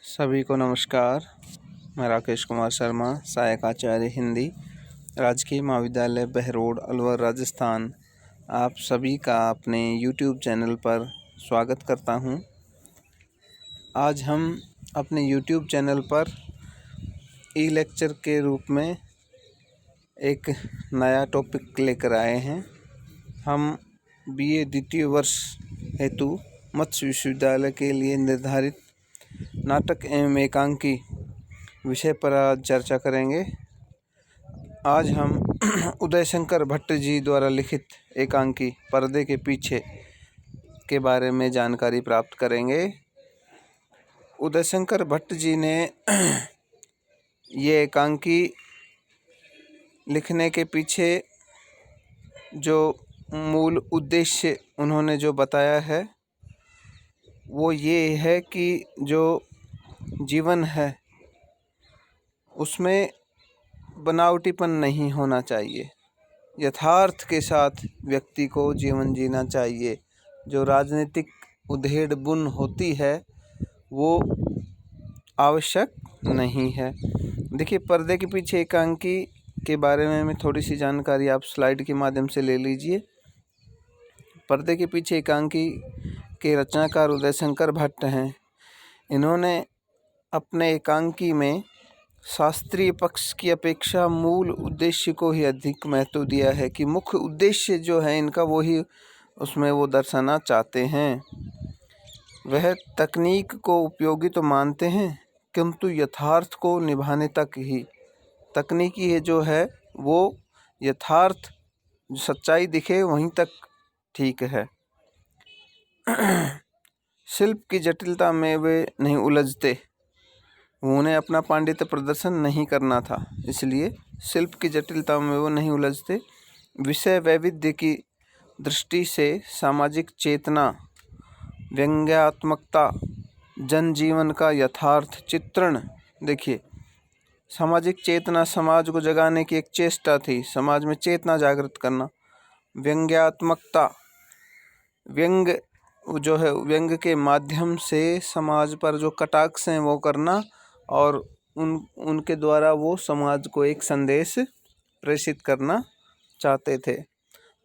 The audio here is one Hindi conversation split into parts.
सभी को नमस्कार। मैं राकेश कुमार शर्मा, सहायक आचार्य हिंदी, राजकीय महाविद्यालय बहरोड, अलवर, राजस्थान। आप सभी का अपने YouTube चैनल पर स्वागत करता हूं। आज हम अपने YouTube चैनल पर ई-लेक्चर के रूप में एक नया टॉपिक लेकर आए हैं। हम BA द्वितीय वर्ष हेतु मत्स्य विश्वविद्यालय के लिए निर्धारित नाटक एवं एकांकी विषय पर आज चर्चा करेंगे। आज हम उदय शंकर भट्ट जी द्वारा लिखित एकांकी पर्दे के पीछे के बारे में जानकारी प्राप्त करेंगे। उदय शंकर भट्ट जी ने ये एकांकी लिखने के पीछे जो मूल उद्देश्य उन्होंने जो बताया है वो ये है कि जो जीवन है उसमें बनावटीपन नहीं होना चाहिए। यथार्थ के साथ व्यक्ति को जीवन जीना चाहिए। जो राजनीतिक उधेड़-बुन होती है वो आवश्यक नहीं है। देखिए, पर्दे के पीछे एकांकी के बारे में मैं थोड़ी सी जानकारी आप स्लाइड के माध्यम से ले लीजिए। पर्दे के पीछे एकांकी के रचनाकार उदय शंकर भट्ट हैं। इन्होंने अपने एकांकी में शास्त्रीय पक्ष की अपेक्षा मूल उद्देश्य को ही अधिक महत्व दिया है कि मुख्य उद्देश्य जो है इनका वही उसमें वो दर्शाना चाहते हैं। वह तकनीक को उपयोगी तो मानते हैं किंतु यथार्थ को निभाने तक ही। तकनीकी है जो है वो यथार्थ सच्चाई दिखे वहीं तक ठीक है। शिल्प की जटिलता में वे नहीं उलझते। उन्हें अपना पांडित्य प्रदर्शन नहीं करना था, इसलिए शिल्प की जटिलता में वो नहीं उलझते। विषय वैविध्य की दृष्टि से सामाजिक चेतना, व्यंग्यात्मकता, जनजीवन का यथार्थ चित्रण। देखिए, सामाजिक चेतना समाज को जगाने की एक चेष्टा थी, समाज में चेतना जागृत करना। व्यंग्यात्मकता, व्यंग जो है व्यंग के माध्यम से समाज पर जो कटाक्ष हैं वो करना और उनके द्वारा वो समाज को एक संदेश प्रेषित करना चाहते थे।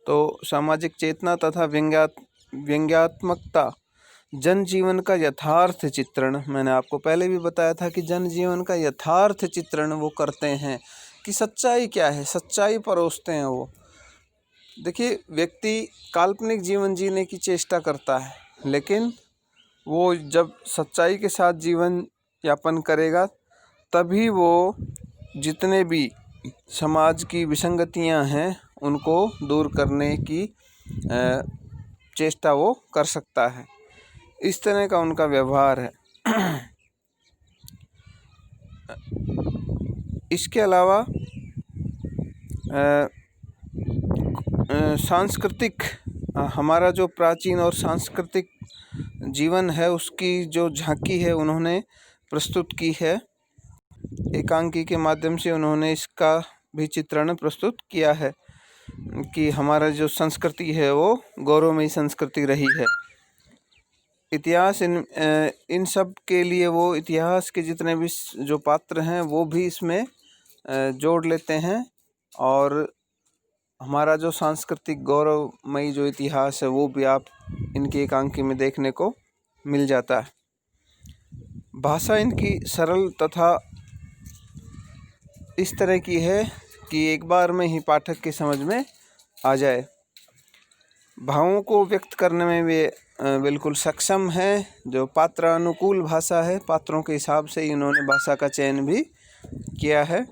तो सामाजिक चेतना तथा व्यंग्यात्मकता, जनजीवन का यथार्थ चित्रण। मैंने आपको पहले भी बताया था कि जनजीवन का यथार्थ चित्रण वो करते हैं कि सच्चाई क्या है, सच्चाई परोसते हैं वो। देखिए, व्यक्ति काल्पनिक जीवन जीने की चेष्टा करता है, लेकिन वो जब सच्चाई के साथ जीवन यापन करेगा तभी वो जितने भी समाज की विसंगतियां हैं उनको दूर करने की चेष्टा वो कर सकता है। इस तरह का उनका व्यवहार है। इसके अलावा सांस्कृतिक, हमारा जो प्राचीन और सांस्कृतिक जीवन है उसकी जो झांकी है उन्होंने प्रस्तुत की है। एकांकी के माध्यम से उन्होंने इसका भी चित्रण प्रस्तुत किया है कि हमारा जो संस्कृति है वो गौरवमयी संस्कृति रही है। इतिहास इन सब के लिए वो इतिहास के जितने भी जो पात्र हैं वो भी इसमें जोड़ लेते हैं और हमारा जो सांस्कृतिक गौरवमयी जो इतिहास है वो भी आप इनकी एकांकी में देखने को मिल जाता है। भाषा इनकी सरल तथा इस तरह की है कि एक बार में ही पाठक की समझ में आ जाए। भावों को व्यक्त करने में वे बिल्कुल सक्षम है। जो पात्रानुकूल भाषा है, पात्रों के हिसाब से इन्होंने भाषा का चयन भी किया है।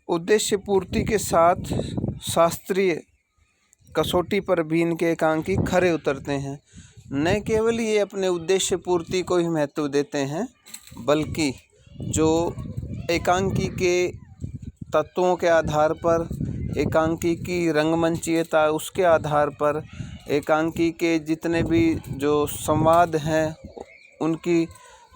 उद्देश्य पूर्ति के साथ शास्त्रीय कसौटी पर भी इनके एकांकी खरे उतरते हैं। न केवल ये अपने उद्देश्य पूर्ति को ही महत्व देते हैं बल्कि जो एकांकी के तत्वों के आधार पर, एकांकी की रंगमंचीयता उसके आधार पर, एकांकी के जितने भी जो संवाद हैं उनकी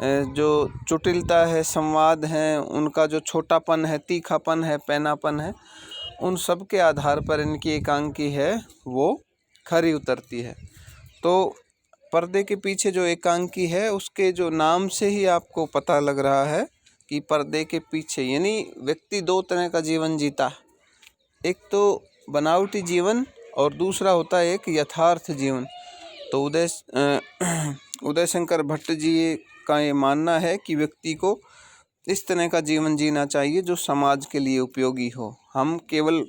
जो कुटिलता है, संवाद हैं, उनका जो छोटापन है, तीखापन है, पैनापन है, उन सब के आधार पर इनकी एकांकी है वो खरी उतरती है। तो पर्दे के पीछे जो एकांकी है उसके जो नाम से ही आपको पता लग रहा है कि पर्दे के पीछे, यानी व्यक्ति दो तरह का जीवन जीता है, एक तो बनावटी जीवन और दूसरा होता है एक यथार्थ जीवन। तो उदय शंकर भट्ट जी का ये मानना है कि व्यक्ति को इस तरह का जीवन जीना चाहिए जो समाज के लिए उपयोगी हो। हम केवल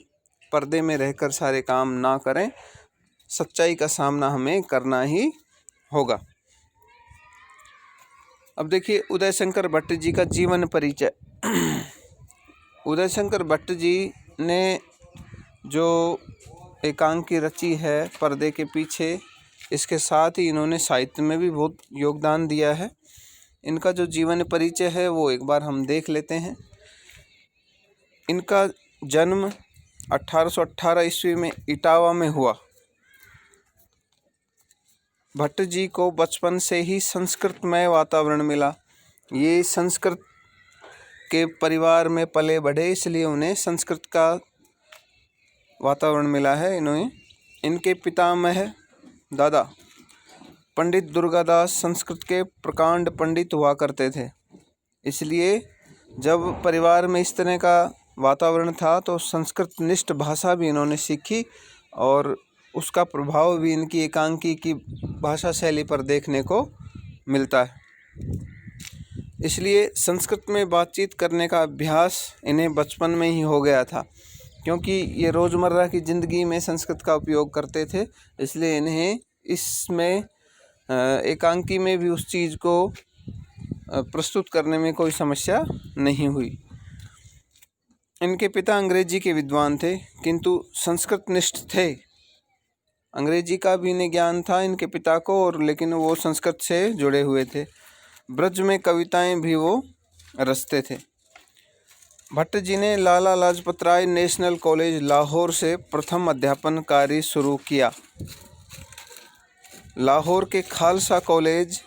पर्दे में रहकर सारे काम ना करें, सच्चाई का सामना हमें करना ही होगा। अब देखिए उदय शंकर भट्ट जी का जीवन परिचय। उदय शंकर भट्ट जी ने जो एकांकी रची है पर्दे के पीछे, इसके साथ ही इन्होंने साहित्य में भी बहुत योगदान दिया है। इनका जो जीवन परिचय है वो एक बार हम देख लेते हैं। इनका जन्म 1818 ईस्वी में इटावा में हुआ। भट्ट जी को बचपन से ही संस्कृतमय वातावरण मिला। ये संस्कृत के परिवार में पले बढ़े, इसलिए उन्हें संस्कृत का वातावरण मिला है। इनके पितामह दादा पंडित दुर्गादास संस्कृत के प्रकांड पंडित हुआ करते थे, इसलिए जब परिवार में इस तरह का वातावरण था तो संस्कृत निष्ठ भाषा भी इन्होंने सीखी और उसका प्रभाव भी इनकी एकांकी की भाषा शैली पर देखने को मिलता है। इसलिए संस्कृत में बातचीत करने का अभ्यास इन्हें बचपन में ही हो गया था, क्योंकि ये रोज़मर्रा की ज़िंदगी में संस्कृत का उपयोग करते थे, इसलिए इन्हें इसमें एकांकी में भी उस चीज़ को प्रस्तुत करने में कोई समस्या नहीं हुई। इनके पिता अंग्रेजी के विद्वान थे किंतु संस्कृत निष्ठ थे। अंग्रेजी का भी इन्हें ज्ञान था इनके पिता को, और लेकिन वो संस्कृत से जुड़े हुए थे। ब्रज में कविताएं भी वो रचते थे। भट्ट जी ने लाला लाजपत राय नेशनल कॉलेज लाहौर से प्रथम अध्यापन कार्य शुरू किया। लाहौर के खालसा कॉलेज,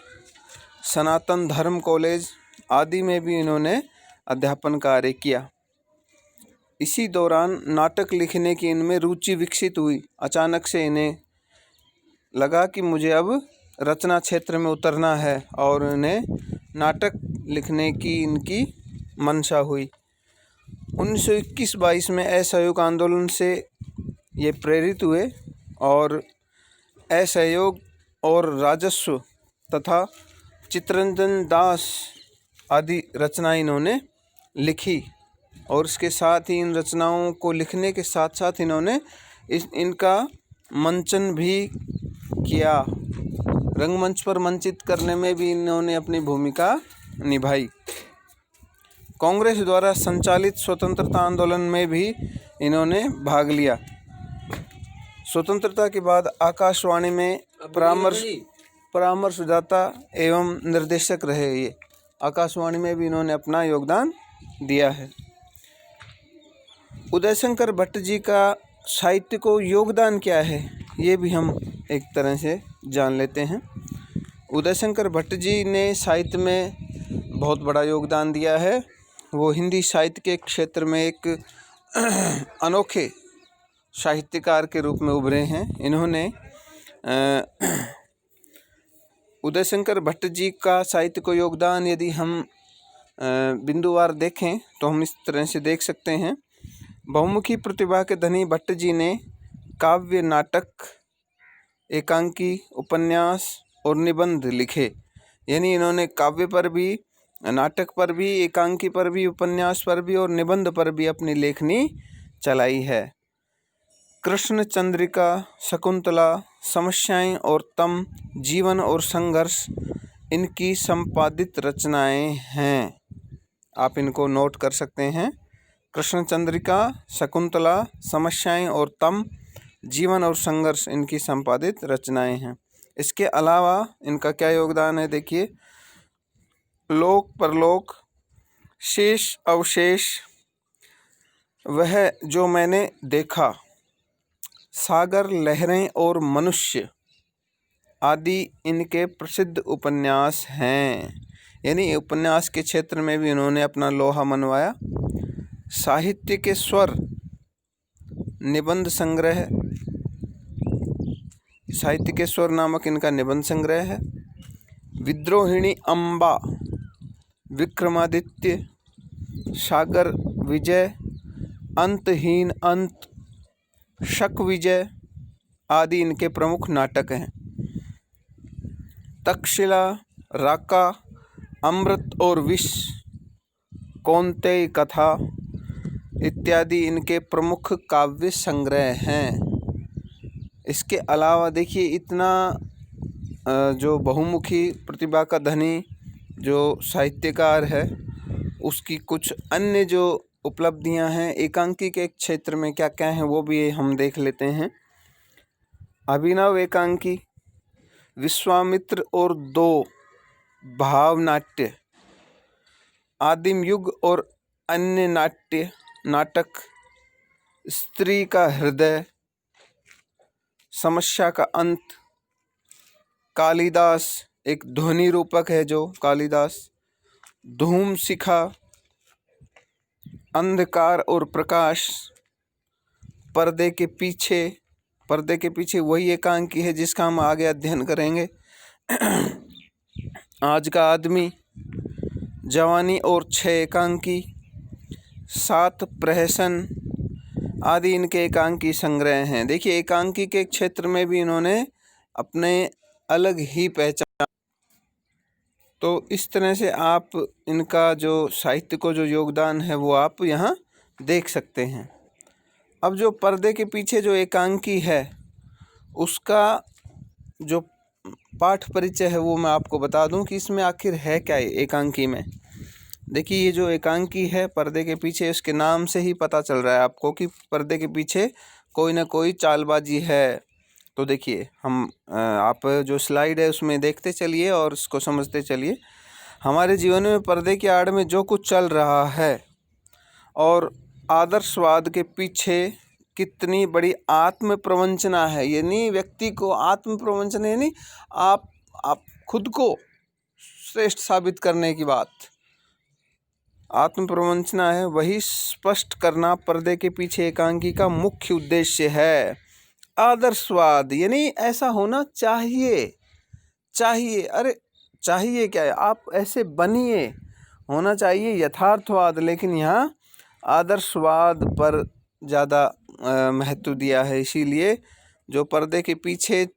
सनातन धर्म कॉलेज आदि में भी इन्होंने अध्यापन कार्य किया। इसी दौरान नाटक लिखने की इनमें रुचि विकसित हुई। अचानक से इन्हें लगा कि मुझे अब रचना क्षेत्र में उतरना है और इन्हें नाटक लिखने की इनकी मंशा हुई। 1921-22 में असहयोग आंदोलन से ये प्रेरित हुए और असहयोग और राजस्व तथा चित्तरंजन दास आदि रचनाएं इन्होंने लिखी, और इसके साथ ही इन रचनाओं को लिखने के साथ साथ इन्होंने इनका मंचन भी किया। रंगमंच पर मंचित करने में भी इन्होंने अपनी भूमिका निभाई। कांग्रेस द्वारा संचालित स्वतंत्रता आंदोलन में भी इन्होंने भाग लिया। स्वतंत्रता के बाद आकाशवाणी में परामर्शदाता एवं निर्देशक रहे। ये आकाशवाणी में भी इन्होंने अपना योगदान दिया है। उदय शंकर भट्ट जी का साहित्य को योगदान क्या है, ये भी हम एक तरह से जान लेते हैं। उदय शंकर भट्ट जी ने साहित्य में बहुत बड़ा योगदान दिया है। वो हिंदी साहित्य के क्षेत्र में एक अनोखे साहित्यकार के रूप में उभरे हैं। इन्होंने उदय शंकर भट्ट जी का साहित्य को योगदान यदि हम बिंदुवार देखें तो हम इस तरह से देख सकते हैं। बहुमुखी प्रतिभा के धनी भट्ट जी ने काव्य, नाटक, एकांकी, उपन्यास और निबंध लिखे। यानी इन्होंने काव्य पर भी, नाटक पर भी, एकांकी पर भी, उपन्यास पर भी और निबंध पर भी अपनी लेखनी चलाई है। कृष्ण चंद्रिका, शकुंतला, समस्याएं और तम, जीवन और संघर्ष इनकी संपादित रचनाएं हैं। आप इनको नोट कर सकते हैं। कृष्ण चंद्रिका, शकुंतला, समस्याएं और तम, जीवन और संघर्ष इनकी संपादित रचनाएं हैं। इसके अलावा इनका क्या योगदान है देखिए। लोक परलोक, शेष अवशेष, वह जो मैंने देखा, सागर, लहरें और मनुष्य आदि इनके प्रसिद्ध उपन्यास हैं। यानी उपन्यास के क्षेत्र में भी इन्होंने अपना लोहा मनवाया। साहित्य के स्वर, निबंध संग्रह, साहित्यकेश्वर नामक इनका निबंध संग्रह है। विद्रोहिणी अम्बा, विक्रमादित्य, सागर विजय, अंतहीन अंत, शक विजय आदि इनके प्रमुख नाटक हैं। तक्षशिला, राका, अमृत और विष, कौन्तेय कथा इत्यादि इनके प्रमुख काव्य संग्रह हैं। इसके अलावा देखिए इतना जो बहुमुखी प्रतिभा का धनी जो साहित्यकार है, उसकी कुछ अन्य जो उपलब्धियां हैं एकांकी के क्षेत्र में क्या क्या हैं वो भी हम देख लेते हैं। अभिनव एकांकी, विश्वामित्र और दो भावनाट्य, आदिम युग और अन्य नाटक, स्त्री का हृदय, समस्या का अंत, कालिदास एक ध्वनि रूपक है जो कालिदास, धूम शिखा, अंधकार और प्रकाश, पर्दे के पीछे वही एकांकी है जिसका हम आगे अध्ययन करेंगे। आज का आदमी, जवानी और 6 एकांकी, 7 प्रहसन आदि इनके एकांकी संग्रह हैं। देखिए एकांकी के क्षेत्र में भी इन्होंने अपने अलग ही पहचान, तो इस तरह से आप इनका जो साहित्य को जो योगदान है वो आप यहाँ देख सकते हैं। अब जो पर्दे के पीछे जो एकांकी है उसका जो पाठ परिचय है वो मैं आपको बता दूं कि इसमें आखिर है क्या एकांकी में। देखिए ये जो एकांकी है पर्दे के पीछे, उसके नाम से ही पता चल रहा है आपको कि पर्दे के पीछे कोई ना कोई चालबाजी है। तो देखिए हम आप जो स्लाइड है उसमें देखते चलिए और इसको समझते चलिए। हमारे जीवन में पर्दे की आड़ में जो कुछ चल रहा है और आदर्शवाद के पीछे कितनी बड़ी आत्म प्रवंचना है, यानी व्यक्ति को आत्म प्रवंचना यानी आप खुद को श्रेष्ठ साबित करने की बात, आत्म प्रवंचना है, वही स्पष्ट करना पर्दे के पीछे एकांकी का मुख्य उद्देश्य है। आदर्शवाद यानी ऐसा होना चाहिए, अरे चाहिए क्या है, आप ऐसे बनिए, होना चाहिए यथार्थवाद, लेकिन यहाँ आदर्शवाद पर ज़्यादा महत्व दिया है। इसीलिए जो पर्दे के पीछे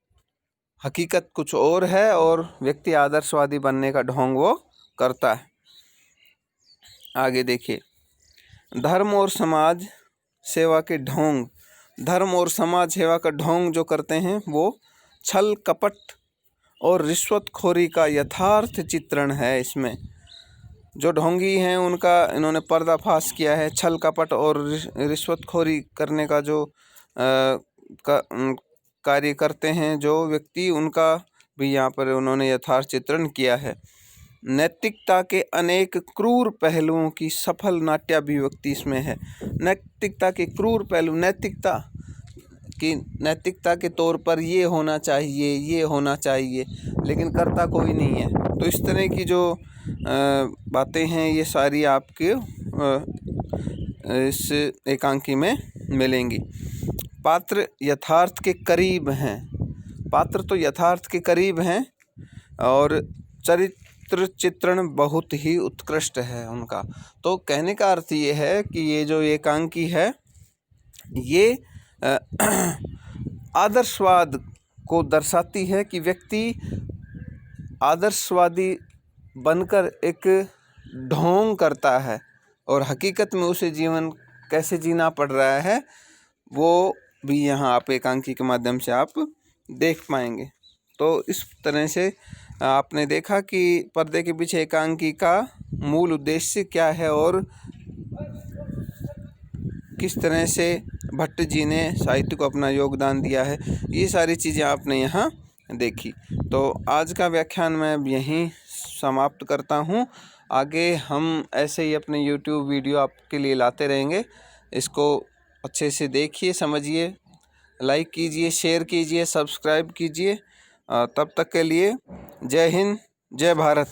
हकीकत कुछ और है और व्यक्ति आदर्शवादी बनने का ढोंग वो करता है। आगे देखिए, धर्म और समाज सेवा के ढोंग। धर्म और समाज सेवा का ढोंग जो करते हैं वो छल कपट और रिश्वतखोरी का यथार्थ चित्रण है। इसमें जो ढोंगी हैं उनका इन्होंने पर्दाफाश किया है। छल कपट और रिश्वतखोरी करने का जो कार्य करते हैं जो व्यक्ति, उनका भी यहाँ पर उन्होंने यथार्थ चित्रण किया है। नैतिकता के अनेक क्रूर पहलुओं की सफल नाट्याभिव्यक्ति इसमें है। नैतिकता के क्रूर पहलू, नैतिकता के तौर पर ये होना चाहिए, लेकिन करता कोई नहीं है। तो इस तरह की जो बातें हैं ये सारी आपके इस एकांकी में मिलेंगी। पात्र यथार्थ के करीब हैं, पात्र तो यथार्थ के करीब हैं और चरित्र चित्रण बहुत ही उत्कृष्ट है उनका। तो कहने का अर्थ ये है कि ये जो एकांकी है ये आदर्शवाद को दर्शाती है कि व्यक्ति आदर्शवादी बनकर एक ढोंग करता है और हकीकत में उसे जीवन कैसे जीना पड़ रहा है वो भी यहाँ आप एकांकी के माध्यम से आप देख पाएंगे। तो इस तरह से आपने देखा कि पर्दे के पीछे एकांकी का मूल उद्देश्य क्या है और किस तरह से भट्ट जी ने साहित्य को अपना योगदान दिया है, ये सारी चीज़ें आपने यहाँ देखी। तो आज का व्याख्यान मैं यहीं समाप्त करता हूँ। आगे हम ऐसे ही अपने YouTube वीडियो आपके लिए लाते रहेंगे। इसको अच्छे से देखिए, समझिए, लाइक कीजिए, शेयर कीजिए, सब्सक्राइब कीजिए। तब तक के लिए जय हिंद, जय भारत।